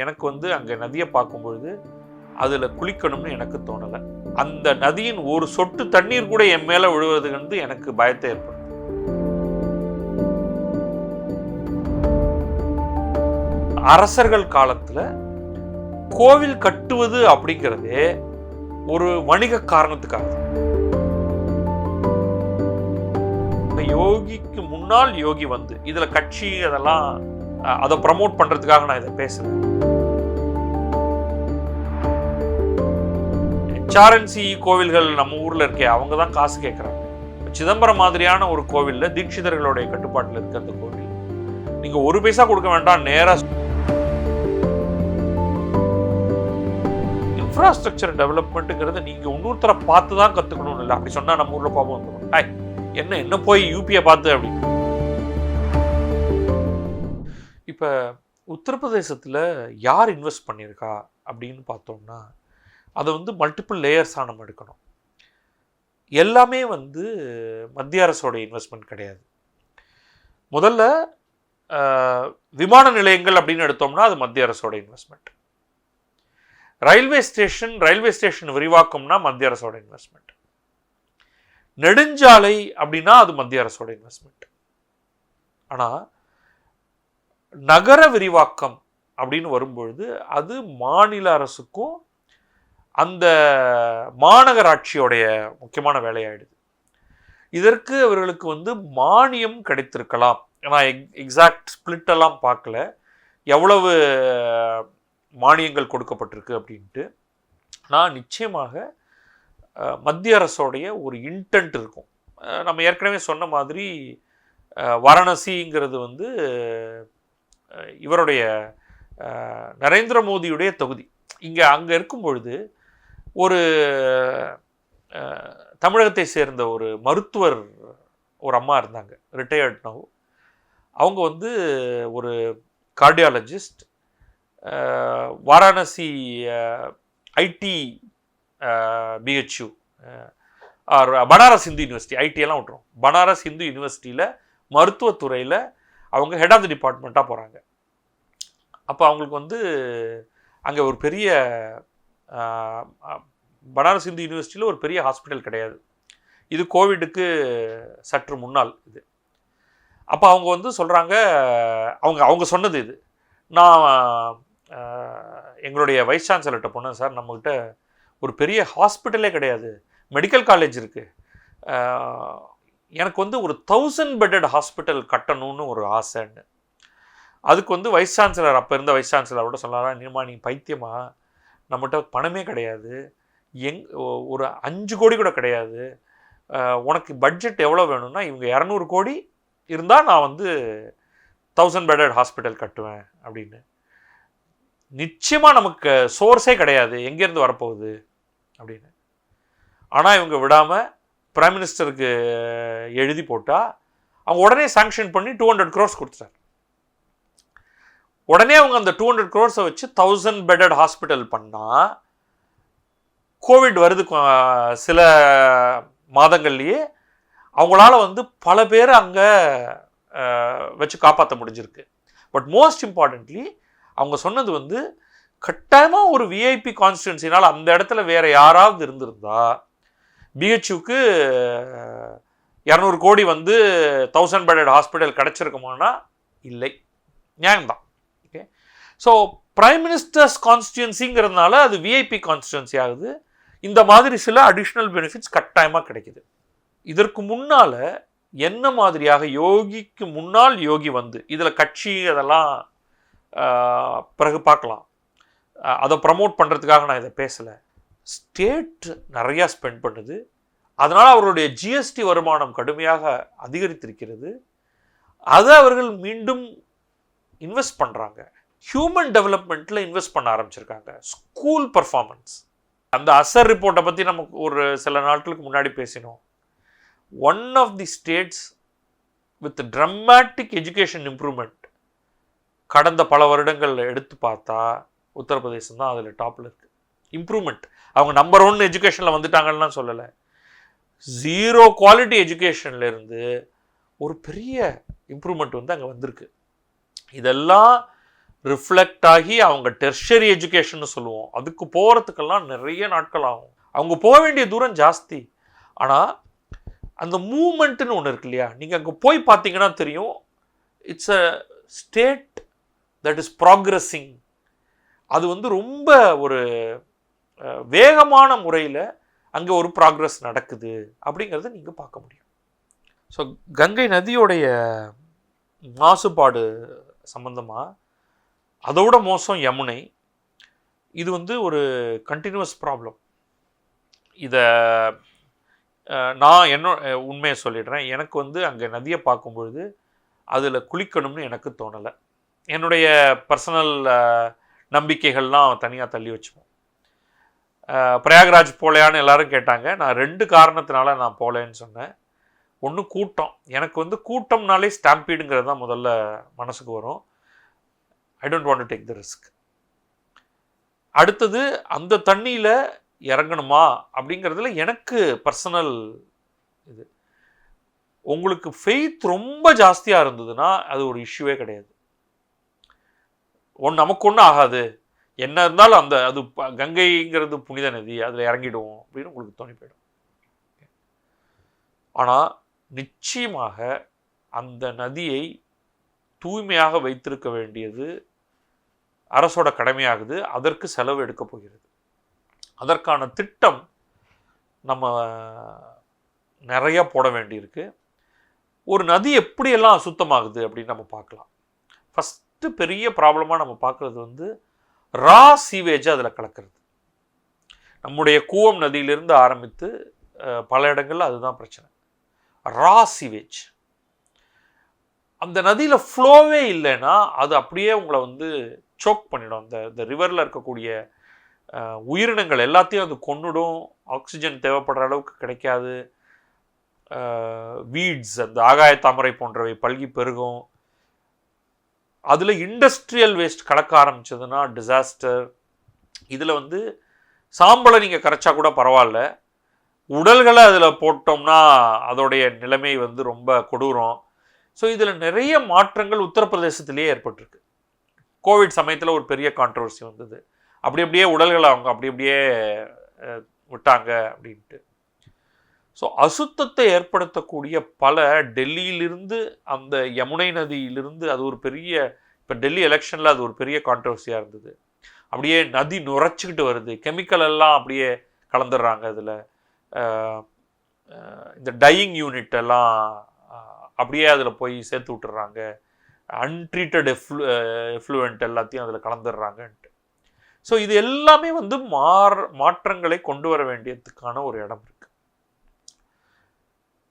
எனக்கு அங்கே நதியை பார்க்கும்பொழுது அதில் குளிக்கணும்னு எனக்கு தோணலை. அந்த நதியின் ஒரு சொட்டு தண்ணீர் கூட என் மேலே விழுவதுக்கு எனக்கு பயத்தை ஏற்படும். அரசர்கள் காலத்தில் கோவில் கட்டுவது அப்படிங்கிறதே ஒரு வணிக காரணத்துக்காக. யோகிக்கு முன்னால் யோகி இதுல கட்சி அதெல்லாம் அதை ப்ரமோட் பண்றதுக்காக நான் இதை பேசுறேன். HRNC கோவில்கள் நம்ம ஊர்ல இருக்கே, அவங்க தான் காசு கேட்கறாங்க. சிதம்பரம் மாதிரியான ஒரு கோவில்ல தீட்சிதர்களுடைய கட்டுப்பாட்டில் இருக்க அந்த கோவில் நீங்க ஒரு பைசா கொடுக்க வேண்டாம், நேரா இன்ஃப்ராஸ்ட்ரக்சர் டெவலப்மெண்ட்டுங்கிறத நீங்க இன்னொருத்தரை பார்த்து தான் கத்துக்கணும். இல்லை அப்படி சொன்னா நம்ம ஊர்ல கோபம் வந்துடும். என்ன போய் யூபியை பார்த்து அப்படி. இப்போ உத்தரப்பிரதேசத்தில் யார் இன்வெஸ்ட் பண்ணியிருக்கா அப்படின்னு பார்த்தோம்னா அதை மல்டிபிள் லேயர்ஸாக நம்ம எடுக்கணும். எல்லாமே மத்திய அரசோட இன்வெஸ்ட்மெண்ட் கிடையாது. முதல்ல விமான நிலையங்கள் அப்படின்னு எடுத்தோம்னா அது மத்திய அரசோட இன்வெஸ்ட்மெண்ட். ரயில்வே ஸ்டேஷன் விரிவாக்கம்னா மத்திய அரசோட இன்வெஸ்ட்மெண்ட். நெடுஞ்சாலை அப்படின்னா அது மத்திய அரசோட இன்வெஸ்ட்மெண்ட். ஆனால் நகர விரிவாக்கம் அப்படின்னு வரும்பொழுது அது மாநில அரசுக்கும் அந்த மாநகராட்சியோடைய முக்கியமான வேலையாயிடுது. இதற்கு அவர்களுக்கு மானியம் கிடைத்திருக்கலாம். நான் எக்ஸாக்ட் ஸ்பிளிட் எல்லாம் பார்க்கல, எவ்வளவு மானியங்கள் கொடுக்கப்பட்டிருக்கு அப்படின்ட்டு. நான் நிச்சயமாக மத்திய அரசோடைய ஒரு இன்டென்ட் இருக்கும். நம்ம ஏற்கனவே சொன்ன மாதிரி வாரணாசிங்கிறது இவருடைய நரேந்திர மோடியுடைய தொகுதி. அங்கே இருக்கும் பொழுது ஒரு தமிழகத்தை சேர்ந்த ஒரு மருத்துவர் ஒரு அம்மா இருந்தாங்க, ரிட்டையர்ட் நவ். அவங்க ஒரு cardiologist. Varanasi IT BHU or Banaras Hindu university, ஐடியெல்லாம் விட்டுரும், பனாரஸ் இந்து யூனிவர்சிட்டியில் மருத்துவத்துறையில் அவங்க ஹெட் ஆஃப் தி டிபார்ட்மெண்ட்டாக போகிறாங்க. அப்போ அவங்களுக்கு அங்கே ஒரு பெரிய பனாரஸ் இந்து யூனிவர்சிட்டியில் ஒரு பெரிய ஹாஸ்பிட்டல் கிடையாது. இது கோவிடுக்கு சற்று முன்னால் இது. அப்போ அவங்க சொல்கிறாங்க, அவங்க சொன்னது இது. நான் எங்களுடைய வைஸ் சான்சலர்கிட்ட போனேன், சார் நம்மக்கிட்ட ஒரு பெரிய ஹாஸ்பிட்டலே கிடையாது, மெடிக்கல் காலேஜ் இருக்குது, எனக்கு ஒரு 1000 பெட்டட் ஹாஸ்பிட்டல் கட்டணும்னு ஒரு ஆசைன்னு. அதுக்கு வைஸ் சான்சலர், அப்போ இருந்த வைஸ் சான்சலரோட சொன்னாரா, நீ பைத்தியமா, நம்மகிட்ட பணமே கிடையாது, ஒரு 5 கோடி கூட கிடையாது, உனக்கு பட்ஜெட் எவ்வளோ வேணும்னா இவங்க 200 கோடி இருந்தால் நான் 1000 பெட்டட் ஹாஸ்பிட்டல் கட்டுவேன் அப்படின்னு. நிச்சயமாக நமக்கு சோர்ஸே கிடையாது, எங்கேருந்து வரப்போகுது அப்படின்னு. ஆனால் இவங்க விடாமல் பிரைம் மினிஸ்டருக்கு எழுதி போட்டால் அவங்க உடனே சாங்ஷன் பண்ணி 200 crores கொடுத்துட்டார். உடனே அவங்க அந்த 200 crores வச்சு 1000 பெட்டட் ஹாஸ்பிட்டல் பண்ணால் கோவிட் வருது சில மாதங்கள்லேயே, அவங்களால பல பேர் அங்கே வச்சு காப்பாற்ற முடிஞ்சிருக்கு. பட் மோஸ்ட் இம்பார்ட்டன்ட்லி அவங்க சொன்னது கட்டாயமாக ஒரு விஐபி கான்ஸ்டிடுவன்சினால் அந்த இடத்துல வேறு யாராவது இருந்திருந்தா BHUக்கு 200 கோடி 1000 பெட்டட் ஹாஸ்பிட்டல் கிடச்சிருக்குமானா இல்லை, நியாயம்தான். ஓகே, ஸோ பிரைம் மினிஸ்டர்ஸ் கான்ஸ்டிடுவன்சிங்கிறதுனால அது விஐபி கான்ஸ்டிடுவன்சி ஆகுது. இந்த மாதிரி சில அடிஷ்னல் பெனிஃபிட்ஸ் கட்டாயமாக கிடைக்குது. இதற்கு முன்னால் என்ன மாதிரியாக யோகிக்கு முன்னால் யோகி இதில் கட்சி அதெல்லாம் பிறகு பார்க்கலாம், அதை ப்ரமோட் பண்ணுறதுக்காக நான் இதை பேசலை. ஸ்டேட் நிறையா ஸ்பெண்ட் பண்ணுது, அதனால் அவர்களுடைய GST வருமானம் கடுமையாக அதிகரித்திருக்கிறது. அதை அவர்கள் மீண்டும் இன்வெஸ்ட் பண்ணுறாங்க, ஹியூமன் டெவலப்மெண்ட்டில் இன்வெஸ்ட் பண்ண ஆரம்பிச்சிருக்காங்க. ஸ்கூல் பர்ஃபார்மன்ஸ், அந்த அசர் ரிப்போர்ட்டை பற்றி நமக்கு ஒரு சில நாட்களுக்கு முன்னாடி பேசினோம். One of the states with dramatic education improvement கடந்த பல வருடங்கள் எடுத்து பார்த்தா உத்தரப்பிரதேசம் தான் அதில் டாப்பில் இருக்குது. இம்ப்ரூவ்மெண்ட், அவங்க நம்பர் 1 எஜுகேஷனில் வந்துட்டாங்கன்னு சொல்லலை, 0 குவாலிட்டி எஜுகேஷன்லேருந்து ஒரு பெரிய இம்ப்ரூவ்மெண்ட் அங்கே வந்திருக்கு. இதெல்லாம் ரிஃப்ளெக்ட் ஆகி அவங்க டெர்ஷரி எஜுகேஷன் சொல்லுவோம், அதுக்கு போகிறதுக்கெல்லாம் நிறைய நாட்கள் ஆகும். அவங்க போக வேண்டிய தூரம் ஜாஸ்தி. ஆனால் அந்த மூமெண்ட்டுன்னு ஒன்று இருக்கு இல்லையா, நீங்கள் அங்கே போய் பார்த்தீங்கன்னா தெரியும், it's a state that is progressing. அது வந்து ரொம்ப ஒரு வேகமான முறையில் அங்கே ஒரு ப்ராக்ரஸ் நடக்குது அப்படிங்கிறத நீங்கள் பார்க்க முடியும். ஸோ கங்கை நதியோடைய மாசுபாடு சம்பந்தமாக அதோட மோசம் யமுனை. இது வந்து ஒரு கண்டினியூஸ் ப்ராப்ளம். இதை நான் உண்மையை சொல்லிடுறேன். எனக்கு வந்து அங்கே நதியை பார்க்கும்பொழுது அதில் குளிக்கணும்னு எனக்கு தோணலை. என்னுடைய பர்சனல் நம்பிக்கைகள்லாம் தனியாக தள்ளி வச்சுப்போம். பிரயாக்ராஜ் போகலையான்னு எல்லாரும் கேட்டாங்க. நான் 2 காரணத்தினால நான் போகலேன்னு சொன்னேன். ஒன்று கூட்டம். எனக்கு வந்து கூட்டம்னாலே ஸ்டாம்பீடுங்கிறது தான் முதல்ல மனசுக்கு வரும். I don't want to take the risk. அடுத்தது அந்த தண்ணியில் இறங்கணுமா அப்படிங்கிறதுல எனக்கு பர்சனல் இது. உங்களுக்கு ஃபெய்த் ரொம்ப ஜாஸ்தியாக இருந்ததுன்னா அது ஒரு இஷ்யூவே கிடையாது. நமக்கு ஒன்றும் ஆகாது, என்ன இருந்தாலும் அந்த அது கங்கைங்கிறது புனித நதி, அதில் இறங்கிடுவோம் அப்படின்னு உங்களுக்கு தோணி போயிடும். ஆனால் நிச்சயமாக அந்த நதியை தூய்மையாக வைத்திருக்க வேண்டியது அரசோட கடமையாகுது. அதற்கு செலவு எடுக்க போகிறது. அதற்கான திட்டம் நம்ம நிறையா போட வேண்டியிருக்கு. ஒரு நதி எப்படியெல்லாம் அசுத்தமாகுது அப்படின்னு நம்ம பார்க்கலாம். ஃபஸ்ட்டு பெரிய ப்ராப்ளமாக நம்ம பார்க்குறது வந்து ரா சீவேஜை அதில் கலக்கிறது. நம்முடைய கூவம் நதியிலிருந்து ஆரம்பித்து பல இடங்களில் அதுதான் பிரச்சனை. ரா சீவேஜ் அந்த நதியில் ஃப்ளோவே இல்லைன்னா அது அப்படியே உங்களை வந்து சோக் பண்ணிடும். அந்த ரிவரில் இருக்கக்கூடிய உயிரினங்கள் எல்லாத்தையும் அது கொன்னுடும். ஆக்சிஜன் தேவைப்படுற அளவுக்கு கிடைக்காது. வீட்ஸ், அந்த ஆகாய தாமரை போன்றவை பல்கி பெருகும். அதில் இண்டஸ்ட்ரியல் வேஸ்ட் கலக்க ஆரம்பிச்சதுன்னா டிசாஸ்டர். இதில் வந்து சாம்பலை நீங்கள் கரைச்சா கூட பரவாயில்ல, உடல்களை அதில் போட்டோம்னா அதோடைய நிலைமை வந்து ரொம்ப கொடூரம். ஸோ இதில் நிறைய மாற்றங்கள் உத்தரப்பிரதேசத்திலேயே ஏற்பட்டிருக்கு. கோவிட் சமயத்தில் ஒரு பெரிய கான்ட்ரவர்சி வந்தது. அப்படியே உடல்களை அவங்க அப்படியே விட்டாங்க அப்படின்ட்டு. ஸோ அசுத்தத்தை ஏற்படுத்தக்கூடிய பல டெல்லியிலிருந்து அந்த யமுனை நதியிலிருந்து அது ஒரு பெரிய, இப்போ டெல்லி எலெக்ஷனில் அது ஒரு பெரிய கான்ட்ரவர்சியாக இருந்தது. அப்படியே நதி நுரைச்சிக்கிட்டு வருது, கெமிக்கல் எல்லாம் அப்படியே கலந்துடுறாங்க. அதில் இந்த டையிங் யூனிட் எல்லாம் அப்படியே அதில் போய் சேர்த்து விட்டுறாங்க. அன்ட்ரீட்டட் எஃப்ளூவெண்ட் எல்லாத்தையும் அதில் கலந்துடுறாங்கன்ட்டு. ஸோ இது எல்லாமே வந்து மாற்றங்களை கொண்டு வர வேண்டியதுக்கான ஒரு இடம் இருக்குது.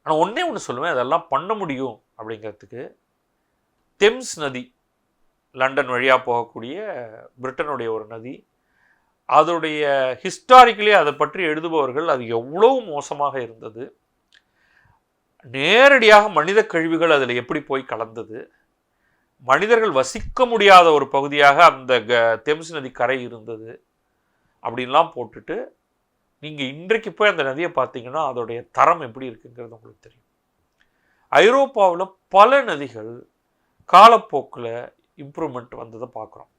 ஆனால் ஒன்று சொல்லுவேன், அதெல்லாம் பண்ண முடியும் அப்படிங்கிறதுக்கு தெம்ஸ் நதி, லண்டன் வழியாக போகக்கூடிய பிரிட்டனுடைய ஒரு நதி, அதோடைய ஹிஸ்டாரிக்கலி அதை பற்றி எழுதுபவர்கள் அது எவ்வளவு மோசமாக இருந்தது, நேரடியாக மனித கழிவுகள் அதில் எப்படி போய் கலந்தது, மனிதர்கள் வசிக்க முடியாத ஒரு பகுதியாக அந்த தெம்ஸ் நதி கரை இருந்தது அப்படின்லாம் போட்டுட்டு நீங்கள் இன்றைக்கு போய் அந்த நதியை பார்த்தீங்கன்னா அதோடைய தரம் எப்படி இருக்குங்கிறது உங்களுக்கு தெரியும். ஐரோப்பாவில் பல நதிகள் காலப்போக்கில் இம்ப்ரூவ்மெண்ட் வந்ததை பார்க்குறோம்.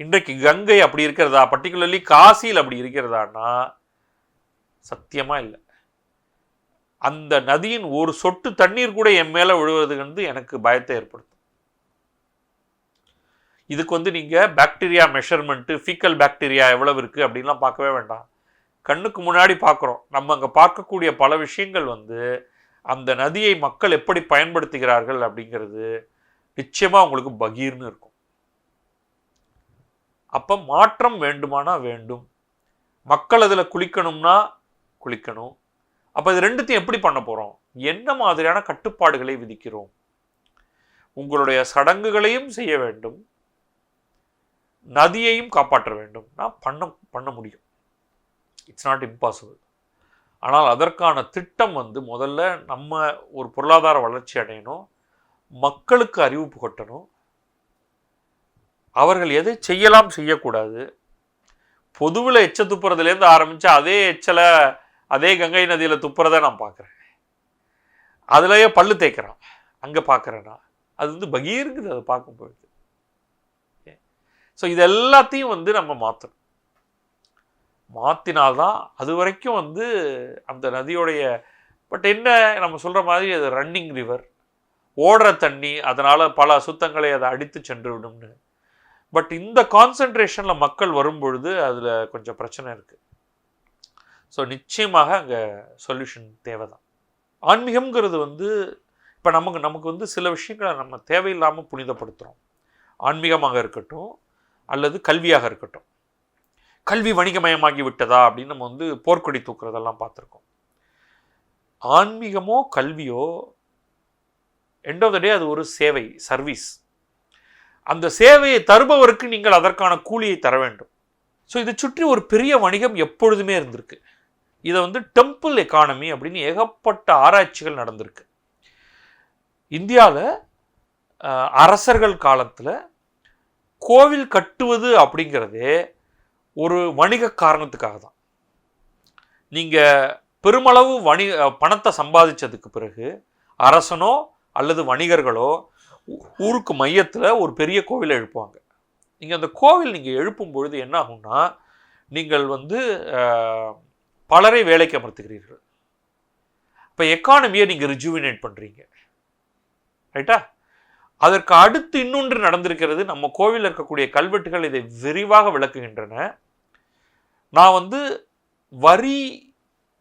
இன்றைக்கு கங்கை அப்படி இருக்கிறதா, பர்டிகுலர்லி காசியில் அப்படி இருக்கிறதான்னா சத்தியமாக இல்லை. அந்த நதியின் ஒரு சொட்டு தண்ணீர் கூட என் மேலே விழுவதுங்கிறது எனக்கு பயத்தை ஏற்படுத்தும். இதுக்கு வந்து நீங்கள் பாக்டீரியா மெஷர்மெண்ட்டு, ஃபீக்கல் பாக்டீரியா எவ்வளவு இருக்குது அப்படின்லாம் பார்க்கவே வேண்டாம். கண்ணுக்கு முன்னாடி பார்க்குறோம். நம்ம அங்கே பார்க்கக்கூடிய பல விஷயங்கள் வந்து அந்த நதியை மக்கள் எப்படி பயன்படுத்துகிறார்கள் அப்படிங்கிறது நிச்சயமாக உங்களுக்கு பகீர்னு இருக்கும். அப்போ மாற்றம் வேண்டுமானா வேண்டும். மக்கள் அதில் குளிக்கணும்னா குளிக்கணும். அப்போ இது ரெண்டுத்தையும் எப்படி பண்ண போகிறோம்? என்ன மாதிரியான கட்டுப்பாடுகளை விதிக்கிறோம்? உங்களுடைய சடங்குகளையும் செய்ய வேண்டும், நதியையும் காப்பாற்ற வேண்டும். நான் பண்ண முடியும். It's not impossible. ஆனால் அதற்கான திட்டம் வந்து முதல்ல நம்ம ஒரு பொருளாதார வளர்ச்சி அடையணும், மக்களுக்கு அறிவு புகட்டணும், அவர்கள் எதை செய்யலாம் செய்யக்கூடாது. பொதுவில் எச்ச துப்புறதுலேருந்து ஆரம்பித்து அதே எச்சலை அதே கங்கை நதியில் துப்புறதை நான் பார்க்குறேன். அதுலேயே பல்லு தேய்க்கிறான் அங்கே பார்க்குறேன்னா அது வந்து பகீருக்குது. அதை பார்க்கும் பொழுது ஸோ இது எல்லாத்தையும் வந்து நம்ம மாற்றினால்தான் அது வரைக்கும் வந்து அந்த நதியோடைய பட் என்ன நம்ம சொல்கிற மாதிரி அது ரன்னிங் ரிவர், ஓடுற தண்ணி, அதனால் பல அசுத்தங்களை அதை அடித்து சென்று விடும்னு. பட் இந்த கான்சன்ட்ரேஷனில் மக்கள் வரும்பொழுது அதில் கொஞ்சம் பிரச்சனை இருக்குது. ஸோ நிச்சயமாக அங்கே சொல்யூஷன் தேவை தான். ஆன்மீகம்ங்கிறது வந்து இப்போ நமக்கு வந்து சில விஷயங்களை நம்ம தேவையில்லாமல் புனிதப்படுத்துகிறோம். ஆன்மீகமாக இருக்கட்டும் அல்லது கல்வியாக இருக்கட்டும். கல்வி வணிகமயமாகி விட்டதா அப்படின்னு நம்ம வந்து போர்க்கொடி தூக்குறதெல்லாம் பார்த்துருக்கோம். ஆன்மீகமோ கல்வியோ எண்ட் ஆஃப் த டே அது ஒரு சேவை, சர்வீஸ். அந்த சேவையை தருபவருக்கு நீங்கள் அதற்கான கூலியை தர வேண்டும். ஸோ இதை சுற்றி ஒரு பெரிய வணிகம் எப்பொழுதுமே இருந்திருக்கு. இதை வந்து டெம்பிள் எக்கானமி அப்படின்னு ஏகப்பட்ட ஆராய்ச்சிகள் நடந்திருக்கு. இந்தியாவில் அரசர்கள் காலத்தில் கோவில் கட்டுவது அப்படிங்கிறதே ஒரு வணிக காரணத்துக்காக தான். நீங்கள் பெருமளவு பணத்தை சம்பாதிச்சதுக்கு பிறகு அரசனோ அல்லது வணிகர்களோ ஊருக்கு மையத்தில் ஒரு பெரிய கோவிலை எழுப்புவாங்க. நீங்கள் அந்த கோவில் நீங்கள் எழுப்பும் பொழுது என்ன ஆகும்னா, நீங்கள் வந்து பலரை வேலைக்கு அமர்த்துகிறீர்கள். இப்போ எக்கானமியை நீங்கள் ரிஜுவினேட் பண்ணுறீங்க, ரைட்டா? அதற்கு அடுத்து இன்னொன்று நடந்திருக்கிறது. நம்ம கோவிலில் இருக்கக்கூடிய கல்வெட்டுகள் இதை விரிவாக விளக்குகின்றன. நான் வந்து வரி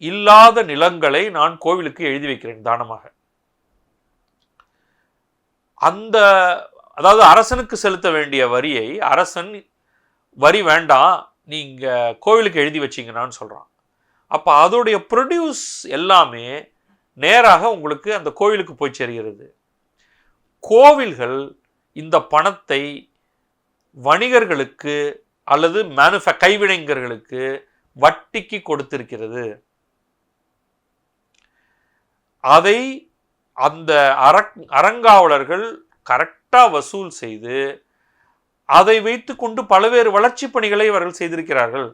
இல்லாத நிலங்களை நான் கோவிலுக்கு எழுதி வைக்கிறேன் தானமாக. அதாவது அரசனுக்கு செலுத்த வேண்டிய வரியை அரசன் வரி வேண்டாம் நீங்கள் கோவிலுக்கு எழுதி வச்சிங்கன்னு சொல்கிறான். அப்போ அதோடைய ப்ரொடியூஸ் எல்லாமே நேராக உங்களுக்கு அந்த கோவிலுக்கு போய் சேர்கிறது. கோவில்கள் இந்த பணத்தை வணிகர்களுக்கு அல்லது கைவினைஞர்களுக்கு வட்டிக்கு கொடுத்திருக்கிறது. அதை அந்த அறங்காவலர்கள் கரெக்டாக வசூல் செய்து அதை வைத்து கொண்டு பல்வேறு வளர்ச்சி பணிகளை அவர்கள் செய்திருக்கிறார்கள்.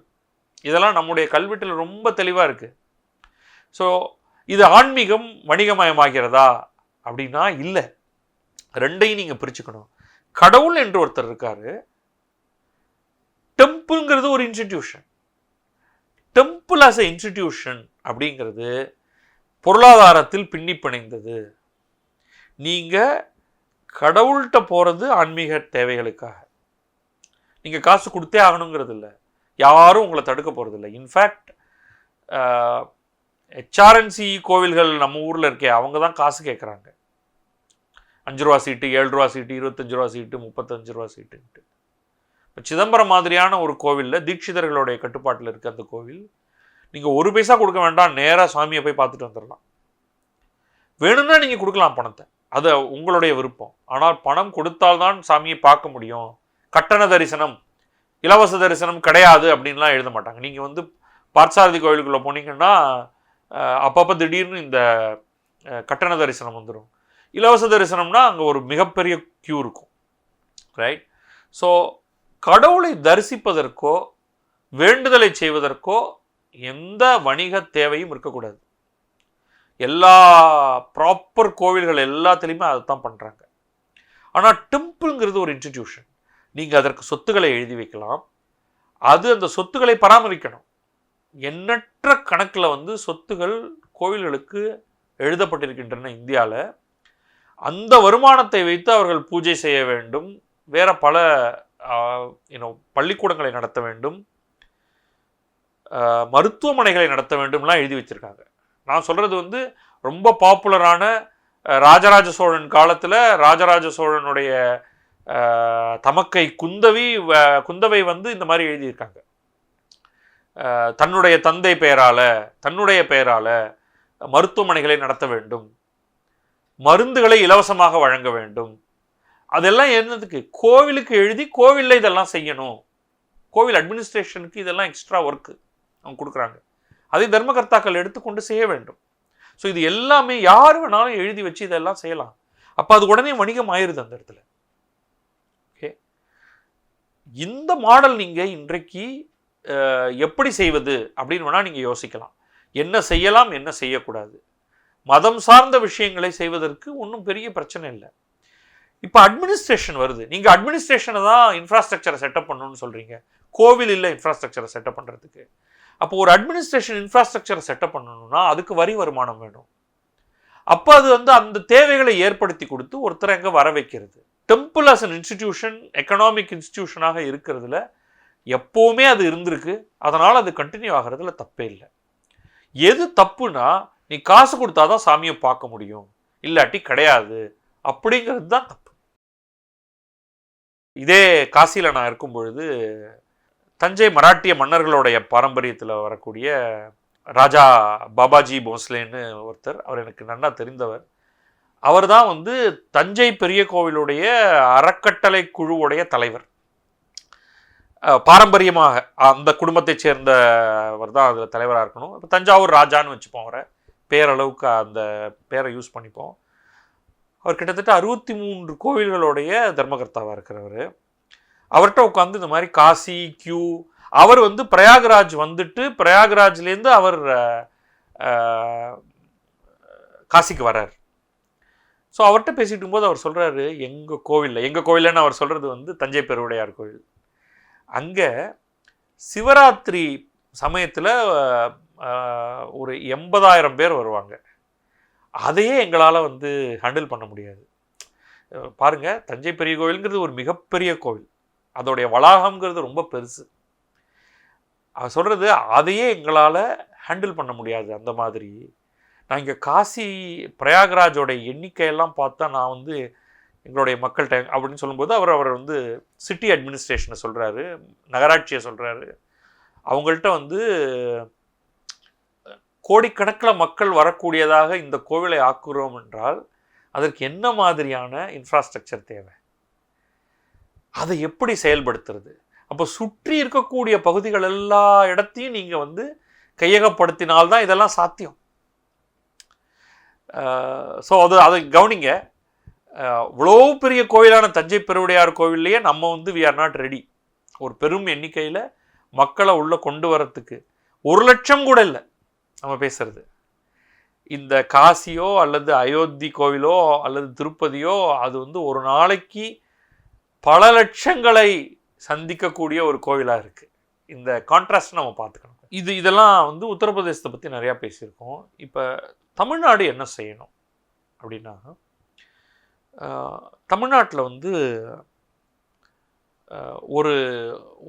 இதெல்லாம் நம்முடைய கல்வெட்டில் ரொம்ப தெளிவாக இருக்குது. ஸோ இது ஆன்மீகம் வணிகமயமாகிறதா அப்படின்னா இல்லை. ரெண்டையும் நீங்கள் பிரிச்சுக்கணும். கடவுள் என்று ஒருத்தர் இருக்காரு, டெம்பிள்ங்கிறது ஒரு institution. Temple as a institution அப்படிங்கிறது பொருளாதாரத்தில் பின்னி பிணைந்தது. நீங்கள் கடவுள்கிட்ட போகிறது ஆன்மீக தேவைகளுக்காக. நீங்கள் காசு கொடுத்தே ஆகணுங்கிறது இல்லை, யாரும் உங்களை தடுக்க போகிறது இல்லை. இன்ஃபேக்ட் HRNC கோவில்கள் நம்ம ஊரில் இருக்கே, அவங்க தான் காசு கேட்குறாங்க. 5 ரூபா சீட்டு, 7 ரூபா சீட்டு, 25 ரூபா சீட்டு, 35 ரூபா சீட்டுன்ட்டு. இப்போ சிதம்பரம் மாதிரியான ஒரு கோவிலில் தீட்சிதர்களுடைய கட்டுப்பாட்டில் இருக்க அந்த கோவில், நீங்கள் 1 பைசா கொடுக்க வேண்டாம், நேராக சாமியை போய் பார்த்துட்டு வந்துடலாம். வேணும்னா நீங்கள் கொடுக்கலாம் பணத்தை, அது உங்களுடைய விருப்பம். ஆனால் பணம் கொடுத்தால்தான் சாமியை பார்க்க முடியும். கட்டண தரிசனம், இலவச தரிசனம் கிடையாது அப்படின்லாம் எழுத மாட்டாங்க. நீங்கள் வந்து பார்த்தசாரதி கோவிலுக்குள்ளே போனீங்கன்னா அப்பப்போ திடீர்னு இந்த கட்டண தரிசனம் வந்துடும். இலவச தரிசனம்னா அங்கே ஒரு மிகப்பெரிய கியூ இருக்கும், ரைட்? ஸோ கடவுளை தரிசிப்பதற்கோ வேண்டுதலை செய்வதற்கோ எந்த வணிக தேவையும் இருக்கக்கூடாது. எல்லா ப்ராப்பர் கோவில்கள் எல்லாத்துலேயுமே அதை தான் பண்ணுறாங்க. ஆனால் டெம்பிள்ங்கிறது ஒரு இன்ஸ்டிடியூஷன். நீங்கள் அதற்கு சொத்துக்களை எழுதி வைக்கலாம், அது அந்த சொத்துக்களை பராமரிக்கணும். எண்ணற்ற கணக்கில் வந்து சொத்துகள் கோவில்களுக்கு எழுதப்பட்டிருக்கின்றன இந்தியாவில். அந்த வருமானத்தை வைத்து அவர்கள் பூஜை செய்ய வேண்டும், வேற பல பள்ளிக்கூடங்களை நடத்த வேண்டும், மருத்துவமனைகளை நடத்த வேண்டும்லாம் எழுதி வச்சிருக்காங்க. நான் சொல்கிறது வந்து ரொம்ப பாப்புலரான ராஜராஜ சோழன் காலத்தில் ராஜராஜ சோழனுடைய தமக்கை குந்தவை வந்து இந்த மாதிரி எழுதியிருக்காங்க. தன்னுடைய தந்தை பெயரால் தன்னுடைய பெயரால் மருத்துவமனைகளை நடத்த வேண்டும், மருந்துகளை இலவசமாக வழங்க வேண்டும். அதெல்லாம் என்னதுக்கு? கோவிலுக்கு எழுதி கோவிலில் இதெல்லாம் செய்யணும். கோவில் அட்மினிஸ்ட்ரேஷனுக்கு இதெல்லாம் எக்ஸ்ட்ரா ஒர்க்கு அவங்க கொடுக்குறாங்க. அதை தர்மகர்த்தாக்கள் எடுத்துக்கொண்டு செய்ய வேண்டும். ஸோ இது எல்லாமே யார் வேணாலும் எழுதி வச்சு இதெல்லாம் செய்யலாம். அப்போ அது உடனே வணிகம் ஆயிடுது அந்த இடத்துல. ஓகே, இந்த மாடல் நீங்கள் இன்றைக்கு எப்படி செய்வது அப்படின்னு வேணால் நீங்கள் யோசிக்கலாம். என்ன செய்யலாம், என்ன செய்யக்கூடாது. மதம் சார்ந்த விஷயங்களை செய்வதற்கு ஒன்றும் பெரிய பிரச்சனை இல்லை. இப்போ அட்மினிஸ்ட்ரேஷன் வருது. நீங்கள் அட்மினிஸ்ட்ரேஷனை தான் இன்ஃப்ராஸ்ட்ரக்சரை செட்டப் பண்ணணும்னு சொல்கிறீங்க. கோவில் இல்லை இன்ஃப்ராஸ்ட்ரக்சரை செட்டப் பண்ணுறதுக்கு. அப்போ ஒரு அட்மினிஸ்ட்ரேஷன் இன்ஃப்ராஸ்ட்ரக்சரை செட்டப் பண்ணணும்னா அதுக்கு வரி வருமானம் வேணும். அப்போ அது அந்த தேவைகளை ஏற்படுத்தி கொடுத்து ஒருத்தரை எங்கே வர வைக்கிறது. Temple as an institution economic இன்ஸ்டிடியூஷனாக இருக்கிறதுல எப்போவுமே அது இருந்திருக்கு. அதனால் அது கண்டினியூ ஆகிறதுல தப்பே இல்லை. எது தப்புனா, நீ காசு கொடுத்தாதான் சாமியை பார்க்க முடியும், இல்லாட்டி கிடையாது அப்படிங்கிறது தான் தப்பு. இதே காசியில் நான் இருக்கும் பொழுது தஞ்சை மராட்டிய மன்னர்களுடைய பாரம்பரியத்தில் வரக்கூடிய ராஜா பாபாஜி போஸ்லேன்னு ஒருத்தர், அவர் எனக்கு நன்னா தெரிந்தவர். அவர் தான் தஞ்சை பெரிய கோவிலுடைய அறக்கட்டளை குழுவுடைய தலைவர். பாரம்பரியமாக அந்த குடும்பத்தை சேர்ந்தவர் தான் அதில் தலைவராக இருக்கணும். இப்போ தஞ்சாவூர் ராஜான்னு வச்சுப்போம், அவரை பேரளவுக்கு அந்த பேரை யூஸ் பண்ணிப்போம். அவர் கிட்டத்தட்ட 63 கோவில்களுடைய தர்மகர்த்தாவாக இருக்கிறவர். அவர்கிட்ட உட்காந்து இந்த மாதிரி காசி கியூ, அவர் பிரயாக்ராஜ் வந்துட்டு பிரயாக்ராஜ்லேருந்து அவர் காசிக்கு வர்றார். ஸோ அவர்கிட்ட பேசிட்டு இருக்கும்போது அவர் சொல்கிறாரு, எங்கள் கோவில்னு அவர் சொல்கிறது தஞ்சை பெருவுடையார் கோவில். அங்கே சிவராத்திரி சமயத்தில் ஒரு 80,000 பேர் வருவாங்க. அதையே எங்களால் ஹேண்டில் பண்ண முடியாது. பாருங்கள், தஞ்சை பெரிய கோவிலுங்கிறது ஒரு மிகப்பெரிய கோவில், அதோடைய வளாகம்ங்கிறது ரொம்ப பெருசு. அவர் சொல்கிறது அதையே எங்களால் ஹேண்டில் பண்ண முடியாது. அந்த மாதிரி நான் இங்கே காசி பிரயாக்ராஜோட எண்ணிக்கையெல்லாம் பார்த்தா நான் எங்களுடைய மக்கள்கிட்ட அப்படின்னு சொல்லும்போது அவர் சிட்டி அட்மினிஸ்ட்ரேஷனை சொல்கிறாரு, நகராட்சியை சொல்கிறாரு. அவங்கள்ட்ட கோடிக்கணக்கில் மக்கள் வரக்கூடியதாக இந்த கோவிலை ஆக்குறோம் என்றால் அதற்கு என்ன மாதிரியான இன்ஃப்ராஸ்ட்ரக்சர் தேவை, அதை எப்படி செயல்படுத்துறது? அப்போ சுற்றி இருக்கக்கூடிய பகுதிகள் எல்லா இடத்தையும் நீங்கள் கையகப்படுத்தினால்தான் இதெல்லாம் சாத்தியம். ஸோ அதை கவனிங்க. இவ்வளோ பெரிய கோவிலான தஞ்சை பெருவுடையார் கோவில்லையே நம்ம வி ஆர் நாட் ரெடி. ஒரு பெரும் எண்ணிக்கையில் மக்களை உள்ளே கொண்டு வரத்துக்கு 1,00,000 கூட இல்லை நம்ம பேசுறது. இந்த காசியோ அல்லது அயோத்தி கோவிலோ அல்லது திருப்பதியோ அது ஒரு நாளைக்கு பல லட்சங்களை சந்திக்கக்கூடிய ஒரு கோவிலாக இருக்குது. இந்த கான்ட்ராஸ்ட் நம்ம பார்த்துக்கணும். இதெல்லாம் உத்தரப்பிரதேசத்தை பற்றி நிறையா பேசியிருக்கோம். இப்போ தமிழ்நாடு என்ன செய்யணும் அப்படின்னா, தமிழ்நாட்டில்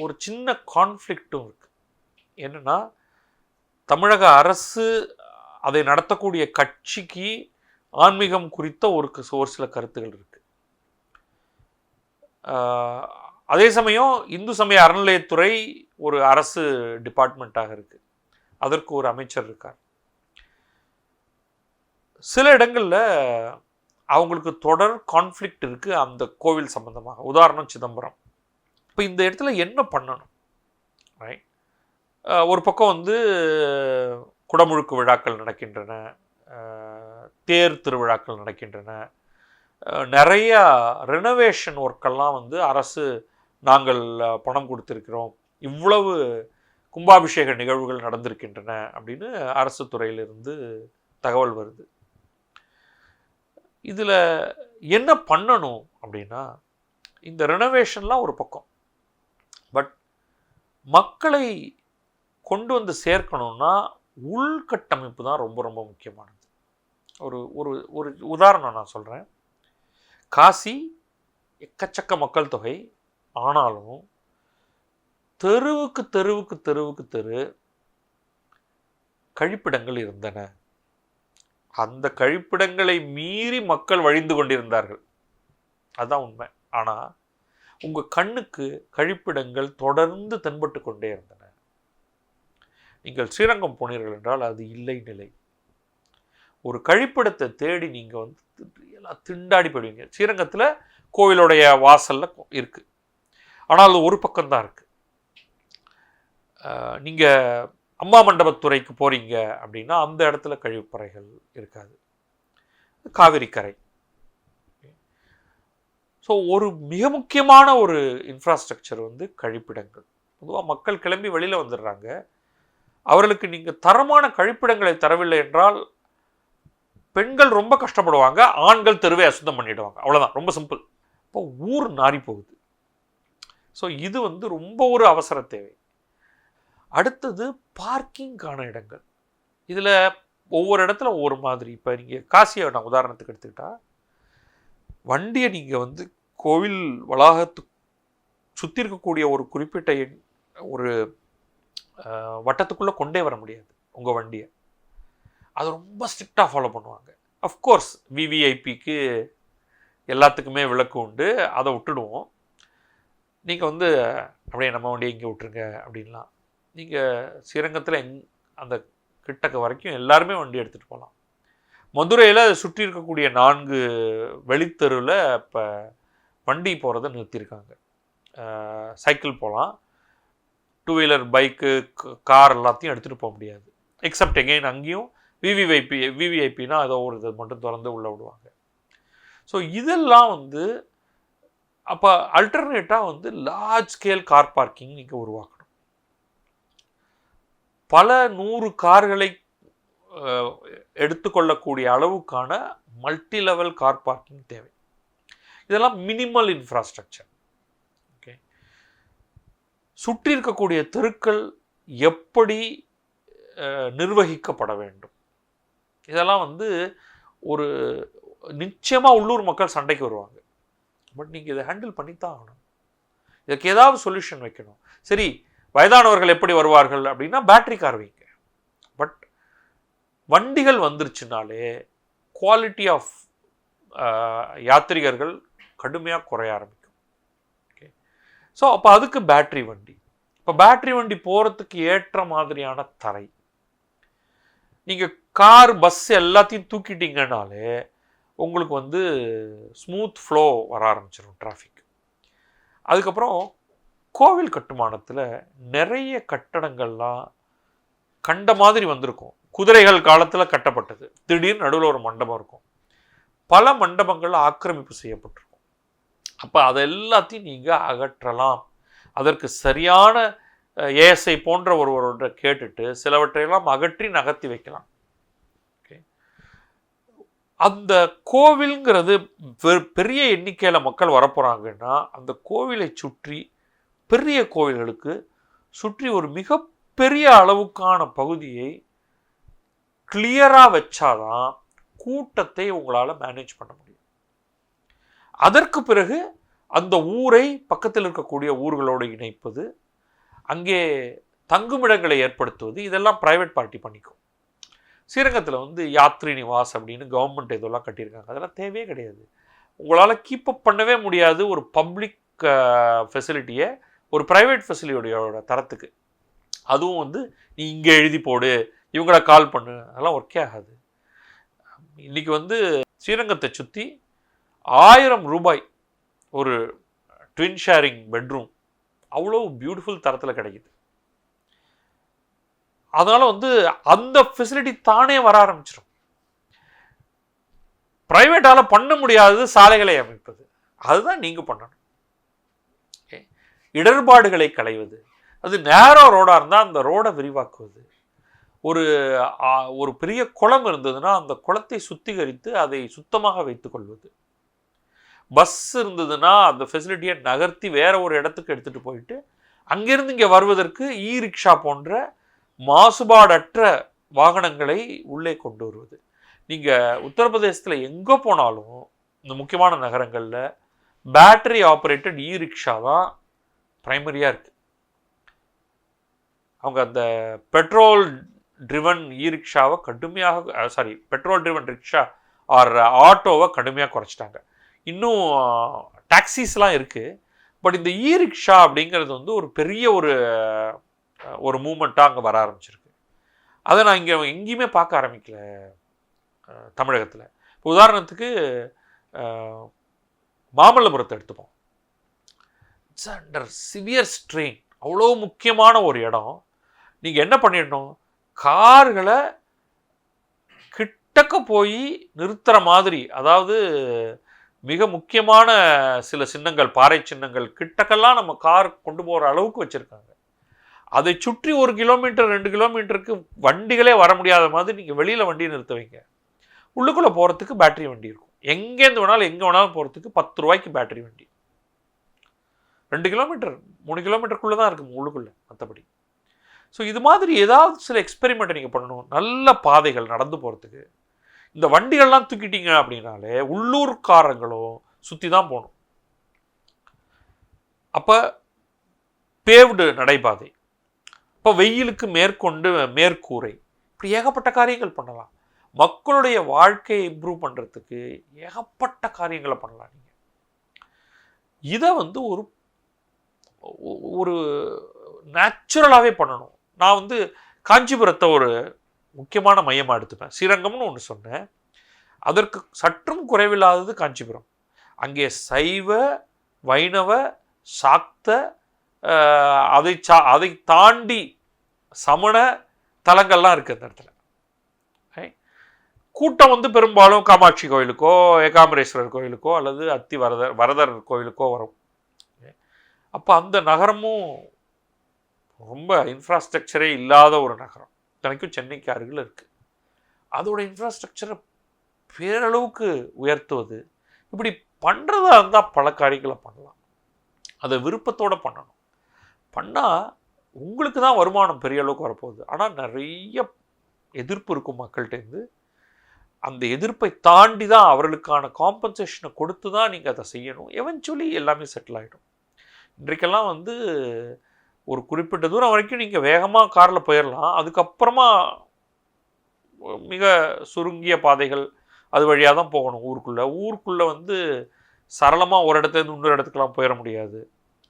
ஒரு சின்ன கான்ஃப்ளிக்ட்டும் இருக்குது. என்னென்னா, தமிழக அரசு அதை நடத்தக்கூடிய கட்சிக்கு ஆன்மீகம் குறித்த ஒரு சில கருத்துகள் இருக்குது. அதே சமயம் இந்து சமய அறநிலையத்துறை ஒரு அரசு டிபார்ட்மெண்ட்டாக இருக்குது, அதற்கு ஒரு அமைச்சர் இருக்கார். சில இடங்களில் அவங்களுக்கு தொடர் கான்ஃப்ளிக்ட் இருக்குது அந்த கோவில் சம்பந்தமாக. உதாரணம் சிதம்பரம். இப்போ இந்த இடத்துல என்ன பண்ணணும்? ரைட், ஒரு பக்கம் குடமுழுக்கு விழாக்கள் நடக்கின்றன, தேர் திருவிழாக்கள் நடக்கின்றன, நிறையா ரெனோவேஷன் ஒர்க்கெல்லாம் அரசு நாங்கள் பணம் கொடுத்துருக்கிறோம், இவ்வளவு கும்பாபிஷேக நிகழ்வுகள் நடந்திருக்கின்றன அப்படின்னு அரசு துறையிலிருந்து தகவல் வருது. இதில் என்ன பண்ணணும் அப்படின்னா, இந்த ரெனோவேஷன்லாம் ஒரு பக்கம், பட் மக்களை கொண்டு சேர்க்கணும்னா உள்கட்டமைப்பு தான் ரொம்ப ரொம்ப முக்கியமானது. ஒரு ஒரு உதாரணம் நான் சொல்கிறேன். காசி எக்கச்சக்க மக்கள் தொகை, ஆனாலும் தெருவுக்கு தெருவுக்கு தெருவுக்கு தெரு கழிப்பிடங்கள் இருந்தன. அந்த கழிப்பிடங்களை மீறி மக்கள் வழிந்து கொண்டிருந்தார்கள், அதுதான் உண்மை. ஆனால் உங்கள் கண்ணுக்கு கழிப்பிடங்கள் தொடர்ந்து தென்பட்டு கொண்டே இருந்தன. நீங்கள் ஸ்ரீரங்கம் போனீர்கள் என்றால் அது இல்லை நிலை. ஒரு கழிப்பிடத்தை தேடி நீங்கள் எல்லாம் திண்டாடி போயிடுவீங்க. ஸ்ரீரங்கத்தில் கோவிலுடைய வாசலில் இருக்குது, ஆனால் அது ஒரு பக்கம்தான் இருக்குது. நீங்கள் அம்மா மண்டபத்துறைக்கு போகிறீங்க அப்படின்னா அந்த இடத்துல கழிப்பறைகள் இருக்காது, காவிரி கரை. ஸோ ஒரு மிக முக்கியமான ஒரு இன்ஃப்ராஸ்ட்ரக்சர் கழிப்பிடங்கள். பொதுவாக மக்கள் கிளம்பி வெளியில் வந்துடுறாங்க, அவர்களுக்கு நீங்கள் தரமான கழிப்பிடங்களை தரவில்லை என்றால் பெண்கள் ரொம்ப கஷ்டப்படுவாங்க, ஆண்கள் தெருவை அசுத்தம் பண்ணிடுவாங்க. அவ்வளோதான், ரொம்ப சிம்பிள். இப்போ ஊர் நாறி போகுது. ஸோ இது வந்து ரொம்ப ஒரு அவசர தேவை. அடுத்தது பார்க்கிங்கான இடங்கள். இதில் ஒவ்வொரு இடத்துல ஒவ்வொரு மாதிரி. இப்போ நீங்கள் காசியை நான் உதாரணத்துக்கு எடுத்துக்கிட்டா, வண்டியை நீங்கள் வந்து கோவில் வளாகத்துக்கு சுற்றி இருக்கக்கூடிய ஒரு குறிப்பிட்ட ஒரு வட்டத்துக்குள்ளே கொண்டே வர முடியாது உங்கள் வண்டியை. அது ரொம்ப ஸ்ட்ரிக்டாக ஃபாலோ பண்ணுவாங்க. அஃப்கோர்ஸ் விவிஐபிக்கு எல்லாத்துக்குமே விலக்கு உண்டு, அதை விட்டுடுவோம். நீங்கள் வந்து அப்படியே நம்ம வண்டியை இங்கே விட்டுருங்க அப்படின்லாம். நீங்கள் ஸ்ரீரங்கத்தில் அந்த கிட்டக்க வரைக்கும் எல்லாருமே வண்டி எடுத்துகிட்டு போகலாம். மதுரையில் சுற்றி இருக்கக்கூடிய 4 வெளித்தெருவில் இப்போ வண்டி போகிறத நிறுத்தியிருக்காங்க. சைக்கிள் போகலாம், 2 வீலர் பைக்கு கார் எல்லாத்தையும் எடுத்துகிட்டு போக முடியாது. எக்ஸப்ட் எகெயின் அங்கேயும் விவிஐபினா ஏதோ ஒரு இதை மட்டும் திறந்து உள்ளே விடுவாங்க. ஸோ இதெல்லாம் வந்து அப்போ அல்டர்னேட்டாக வந்து லார்ஜ் ஸ்கேல் கார் பார்க்கிங் நீங்கள் உருவாக்கணும். பல 100 கார்களை எடுத்துக்கொள்ளக்கூடிய அளவுக்கான மல்டி லெவல் கார் பார்க்கிங் தேவை. இதெல்லாம் மினிமல் இன்ஃப்ராஸ்ட்ரக்சர். ஓகே, சுற்றி இருக்கக்கூடிய தெருக்கள் எப்படி நிர்வகிக்கப்பட வேண்டும், இதெல்லாம் வந்து ஒரு நிச்சயமாக உள்ளூர் மக்கள் சண்டைக்கு வருவாங்க. பட் நீங்கள் இதை ஹேண்டில் பண்ணித்தான் ஆகணும். இதுக்கு ஏதாவது சொல்யூஷன் வைக்கணும். சரி, வயதானவர்கள் எப்படி வருவார்கள் அப்படின்னா பேட்டரி கார் வைங்க. பட் வண்டிகள் வந்துருச்சுனாலே குவாலிட்டி ஆஃப் யாத்திரிகர்கள் கடுமையாக குறைய ஆரம்பிக்கும். ஓகே, ஸோ அப்போ அதுக்கு பேட்ரி வண்டி. இப்போ பேட்ரி வண்டி போகிறதுக்கு ஏற்ற மாதிரியான தரை. நீங்கள் கார் பஸ் எல்லாத்தையும் தூக்கிட்டீங்கன்னாலே உங்களுக்கு வந்து ஸ்மூத் ஃப்ளோ வர ஆரம்பிச்சிடும் டிராஃபிக். அதுக்கப்புறம் கோவில் கட்டுமானத்தில் நிறைய கட்டடங்கள்லாம் கண்ட மாதிரி வந்திருக்கும். குதிரைகள் காலத்தில் கட்டப்பட்டது, திடீர்னு நடுவில் ஒரு மண்டபம் இருக்கும். பல மண்டபங்கள் ஆக்கிரமிப்பு செய்யப்பட்டிருக்கும். அப்போ அதை எல்லாத்தையும் நீங்கள் அகற்றலாம். அதற்கு சரியான ஏஎஸ்ஐ போன்ற ஒருவரோட கேட்டுட்டு சிலவற்றையெல்லாம் அகற்றி நகர்த்தி வைக்கலாம். ஓகே, அந்த கோவில்ங்கிறது பெரிய எண்ணிக்கையில் மக்கள் வரப்போகிறாங்கன்னா அந்த கோவிலை சுற்றி பெரிய கோவில்களுக்கு சுற்றி ஒரு மிகப்பெரிய அளவுக்கான பகுதியை கிளியராக வச்சாதான் கூட்டத்தை உங்களால் மேனேஜ் பண்ண முடியும். அதற்கு பிறகு அந்த ஊரை பக்கத்தில் இருக்கக்கூடிய ஊர்களோடு இணைப்பது, அங்கே தங்குமிடங்களை ஏற்படுத்துவது, இதெல்லாம் ப்ரைவேட் பார்ட்டி பண்ணிக்கும். ஸ்ரீரங்கத்தில் வந்து யாத்ரி நிவாஸ் அப்படின்னு கவர்மெண்ட் இதெல்லாம் கட்டியிருக்காங்க. அதெல்லாம் தேவையே கிடையாது. உங்களால் கீப்பப் பண்ணவே முடியாது ஒரு பப்ளிக் ஃபெசிலிட்டியை ஒரு ப்ரைவேட் ஃபெசிலிட்டியோட தரத்துக்கு. அதுவும் வந்து நீ இங்கே எழுதி போடு, இவங்கள கால் பண்ணு, அதெல்லாம் ஒர்க்கே ஆகாது. இன்றைக்கி வந்து ஸ்ரீரங்கத்தை சுற்றி 1000 ரூபாய் ஒரு ட்வின் ஷேரிங் பெட்ரூம் அவ்வளோ பியூட்டிஃபுல் தரத்தில் கிடைக்குது. அதனால் வந்து அந்த ஃபெசிலிட்டி தானே வர ஆரம்பிச்சிடும். ப்ரைவேட்டால் பண்ண முடியாதது சாலைகளை அமைப்பது, அதுதான் நீங்கள் பண்ணணும். இடர்பாடுகளை களைவது, அது நேரோ ரோடாக இருந்தால் அந்த ரோடை விரிவாக்குவது. ஒரு பெரிய குளம் இருந்ததுன்னா அந்த குளத்தை சுத்திகரித்து அதை சுத்தமாக வைத்துக் கொள்வது. பஸ் இருந்ததுன்னா அந்த ஃபெசிலிட்டியை நகர்த்தி வேற ஒரு இடத்துக்கு எடுத்துகிட்டு போயிட்டு அங்கிருந்து இங்கே வருவதற்கு இ ரிக்ஷா போன்ற மாசுபாடற்ற வாகனங்களை உள்ளே கொண்டு வருவது. நீங்கள் உத்தரப்பிரதேசத்தில் எங்கே போனாலும் இந்த முக்கியமான நகரங்களில் பேட்டரி ஆப்ரேட்டட் இ ரிக்ஷா தான் ப்ரைமரியாக இருக்குது. அவங்க அந்த பெட்ரோல் ட்ரிவன் இ ரிக்ஷாவை கடுமையாக பெட்ரோல் ட்ரிவன் ரிக்ஷா ஆர் ஆட்டோவை கடுமையாக குறைச்சிட்டாங்க. இன்னும் டாக்ஸிஸ்லாம் இருக்குது. பட் இந்த இ ரிக்ஷா அப்படிங்கிறது வந்து ஒரு பெரிய ஒரு மூமெண்ட்டாக அங்கே வர ஆரம்பிச்சிருக்கு. அதை நான் இங்கே எங்கேயுமே பார்க்க ஆரம்பிக்கல தமிழகத்தில். இப்போ உதாரணத்துக்கு மாமல்லபுரத்தை எடுத்துப்போம். It's under severe strain. அவ்வளோ முக்கியமான ஒரு இடம். நீங்கள் என்ன பண்ணிடணும், கார்களை கிட்டக்க போய் நிறுத்துகிற மாதிரி, அதாவது மிக முக்கியமான சில சின்னங்கள், பாறை சின்னங்கள் கிட்டக்கெல்லாம் நம்ம கார் கொண்டு போகிற அளவுக்கு வச்சுருக்காங்க. அதை சுற்றி 1 கிலோமீட்டர் 2 கிலோமீட்டருக்கு வண்டிகளே வர முடியாத மாதிரி நீங்கள் வெளியில் வண்டியை நிறுத்த வைங்க. உள்ளுக்குள்ளே போகிறதுக்கு பேட்டரி வண்டி இருக்கும். எங்கேருந்து வேணாலும் எங்கே வேணாலும் போகிறதுக்கு 10 ரூபாய்க்கு பேட்டரி வண்டி. 2 கிலோமீட்டர் 3 கிலோமீட்டருக்குள்ளே தான் இருக்குது உள்ளுக்குள்ளே, மற்றபடி. ஸோ இது மாதிரி ஏதாவது சில எக்ஸ்பெரிமெண்ட்டை நீங்கள் பண்ணணும். நல்ல பாதைகள் நடந்து போகிறதுக்கு. இந்த வண்டிகள்லாம் தூக்கிட்டீங்க அப்படின்னாலே உள்ளூர்காரங்களும் சுற்றி தான் போகணும். அப்போ பேவ்டு நடைபாதை, இப்போ வெயிலுக்கு மேற்கொண்டு மேற்கூரை, இப்படி ஏகப்பட்ட காரியங்கள் பண்ணலாம். மக்களுடைய வாழ்க்கையை இம்ப்ரூவ் பண்ணுறதுக்கு ஏகப்பட்ட காரியங்களை பண்ணலாம். நீங்கள் இதை வந்து ஒரு ஒரு நேச்சுரலாகவே பண்ணணும். நான் வந்து காஞ்சிபுரத்தை ஒரு முக்கியமான மையமாக எடுத்துப்பேன். ஸ்ரீரங்கம்னு ஒன்று சொன்னேன், அதற்கு சற்றும் குறைவில்லாதது காஞ்சிபுரம். அங்கே சைவ வைணவ சாக்த அதை தாண்டி சமண தலங்கள்லாம் இருக்குது அந்த இடத்துல. கூட்டம் வந்து பெரும்பாலும் காமாட்சி கோயிலுக்கோ ஏகாம்பரேஸ்வரர் கோயிலுக்கோ அல்லது அத்தி வரதர் கோயிலுக்கோ வரும். அப்போ அந்த நகரமும் ரொம்ப இன்ஃப்ராஸ்ட்ரக்சரே இல்லாத ஒரு நகரம். தனக்கும் சென்னைக்கு அருகில் இருக்குது. அதோட இன்ஃப்ராஸ்ட்ரக்சரை பேரளவுக்கு உயர்த்துவது, இப்படி பண்ணுறதா இருந்தால் பல காரியங்களை பண்ணலாம். அதை விருப்பத்தோடு பண்ணணும். பண்ணால் உங்களுக்கு தான் வருமானம் பெரிய அளவுக்கு வரப்போகுது. ஆனால் நிறைய எதிர்ப்பு இருக்கும் மக்கள்கிட்டேருந்து. அந்த எதிர்ப்பை தாண்டி தான் அவர்களுக்கான காம்பன்சேஷனை கொடுத்து தான் நீங்கள் அதை செய்யணும். எவென்ச்சுவலி எல்லாமே செட்டில் ஆகிடும். இன்றைக்கெல்லாம் வந்து ஒரு குறிப்பிட்ட தூரம் வரைக்கும் நீங்கள் வேகமாக காரில் போயிடலாம். அதுக்கப்புறமா மிக சுருங்கிய பாதைகள் அது வழியாக தான் போகணும். ஊருக்குள்ளே வந்து சரளமாக ஒரு இடத்துலேருந்து இன்னொரு இடத்துக்குலாம் போயிட முடியாது.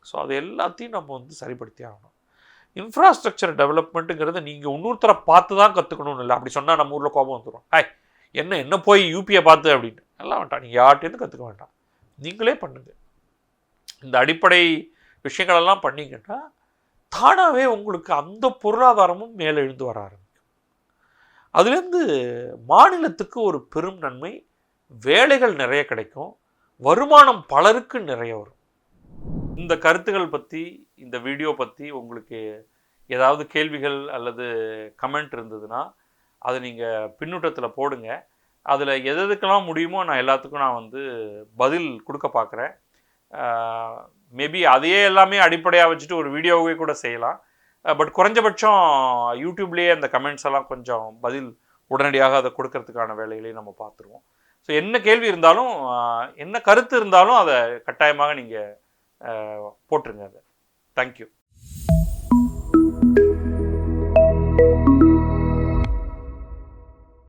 ஸோ அது எல்லாத்தையும் நம்ம வந்து சரிப்படுத்தி ஆகணும். இன்ஃப்ராஸ்ட்ரக்சர் டெவலப்மெண்ட்டுங்கிறத நீங்கள் இன்னொருத்தரை பார்த்து தான் கற்றுக்கணும்னு இல்லை. அப்படி சொன்னால் நம்ம ஊரில் கோபம் வந்துடும். என்ன போய் யூபியை பார்த்து அப்படின்னு எல்லாம் வேண்டாம். நீங்கள் யார்கிட்டேருந்து கற்றுக்க வேண்டாம், நீங்களே பண்ணுங்க. இந்த அடிப்படை விஷயங்களெல்லாம் பண்ணிங்கன்னா தானாகவே உங்களுக்கு அந்த பொருளாதாரமும் மேலே எழுந்து வர ஆரம்பிக்கும். அதுலேருந்து மாநிலத்துக்கு ஒரு பெரும் நன்மை, வேலைகள் நிறைய கிடைக்கும், வருமானம் பலருக்கு நிறைய வரும். இந்த கருத்துக்கள் பற்றி, இந்த வீடியோ பற்றி உங்களுக்கு ஏதாவது கேள்விகள் அல்லது கமெண்ட் இருந்ததுன்னா அதை நீங்கள் பின்னூட்டத்தில் போடுங்க. அதில் எதுக்கெல்லாம் முடியுமோ நான் எல்லாத்துக்கும் நான் வந்து பதில் கொடுக்க பார்க்குறேன். மேபி அதையே எல்லாமே அடிப்படையாக வச்சுட்டு ஒரு வீடியோவே கூட செய்யலாம். பட் குறைஞ்சபட்சம் யூடியூப்லேயே அந்த கமெண்ட்ஸ் எல்லாம் கொஞ்சம் பதில் உடனடியாக அதை கொடுக்கறதுக்கான வேலைகளையும் நம்ம பார்த்துருவோம். ஸோ என்ன கேள்வி இருந்தாலும் என்ன கருத்து இருந்தாலும் அதை கட்டாயமாக நீங்கள் போட்டுருங்க. அதை தேங்க்யூ.